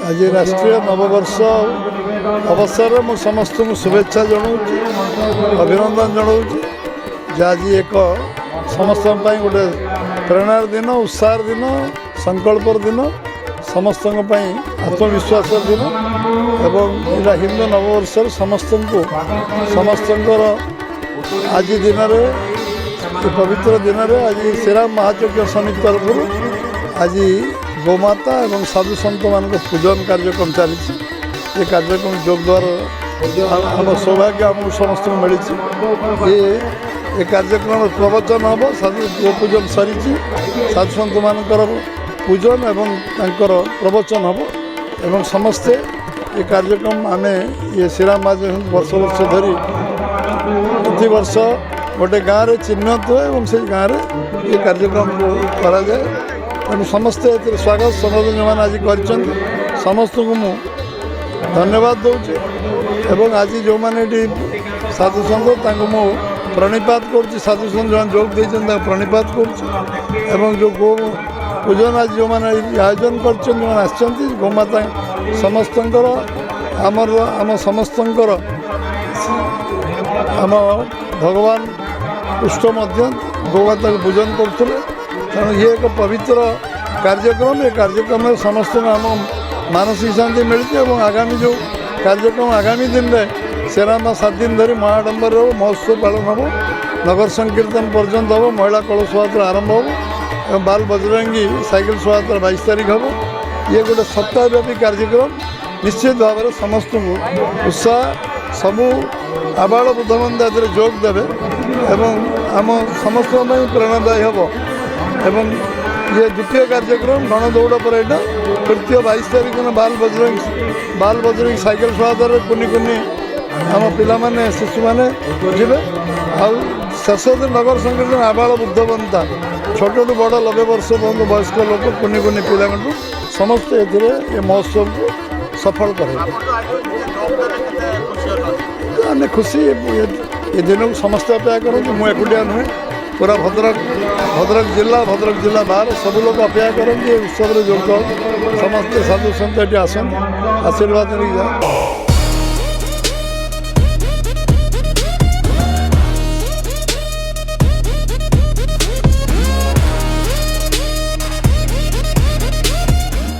आज राष्ट्रीय नववर्ष अवसर में समस्त शुभेच्छा जनाऊँगी अभिनंदन जनाऊँगी आज एक समस्त गोटे प्रेरणार दिन उत्साह दिन संकल्पर दिन समस्त आत्मविश्वास दिन एवं यहाँ हिंदू नववर्ष समस्त आज दिन पवित्र दिन आज श्रीराम महायज्ञ समिति तरफ आज गोमाता एवं साधु सन्त मान पूजन कार्यक्रम चली कार्यक्रम जोगदार आम सौभाग्य आम समस्त मिली ये कार्यक्रम प्रवचन हम साधु गोपूजन सरी साधु सन्त मान पूजन एवं प्रवचन हम एवं समस्ते ये कार्यक्रम आम ये श्रीराम महायज्ञ वर्ष वर्ष धरी प्रति वर्ष गोटे गाँव में चिन्हित हुए और से गाँव में ये कार्यक्रम को करा जाए तेणु समस्ते स्वागत संबोधन जो आज कर समस्त को मु धन्यवाद दूचे एवं आज जो मैंने साधु सन्त मु प्रणिपात कर साधु सन्त जो जोग देते प्रणिपात कर जो गो पूजन आज जो मैंने आयोजन कर गोमाता समस्त आम समस्त आम भगवान पुष्ट गोमाता को पूजन करुले तेणु ये एक पवित्र कार्यक्रम ये कार्यक्रम में समस्त आम मानसिक शांति मिलती और आगामी जो कार्यक्रम आगामी दिन में श्रीराम 7 दिन धरी महाडंबर महोत्सव पालन हम नगर संकीर्तन पर्यंत हम महिला कलश यात्रा आरंभ हो बाल बजरंगी साइकिल शोभा यात्रा 22 तारीख हम ये गोटे सप्ताहव्यापी कार्यक्रम निश्चित भाव में समस्त उत्साह सबू आबाल बुद्धबंध जोग देवे एवं आम समस्त प्रेरणादायी हम एवं ये द्वितीय कार्यक्रम गणदौड़ पर यहाँ तृतीय 22 तारीख दिन बाल बजरंगी साइकिल शोभा कुनि कुनि आम पिला शिशु मैंने जीवे शेष दिन नगर संकीर्तन आबाल बुद्धबंता छोटू बड़ 90 वर्ष पर्यंत वयस्क लोक कुनि कुनि पिला समस्त ये महोत्सव को सफल करें आम खुशी ये दिन को समस्त अपेक्षा करूँ मुझे एकुटिया नुहे पूरा भद्रक जिला बाहर सब लोग अपेक्षा करते उत्सव जोग समस्त साधु सन्त ये आसन आशीर्वाद नहीं जाए।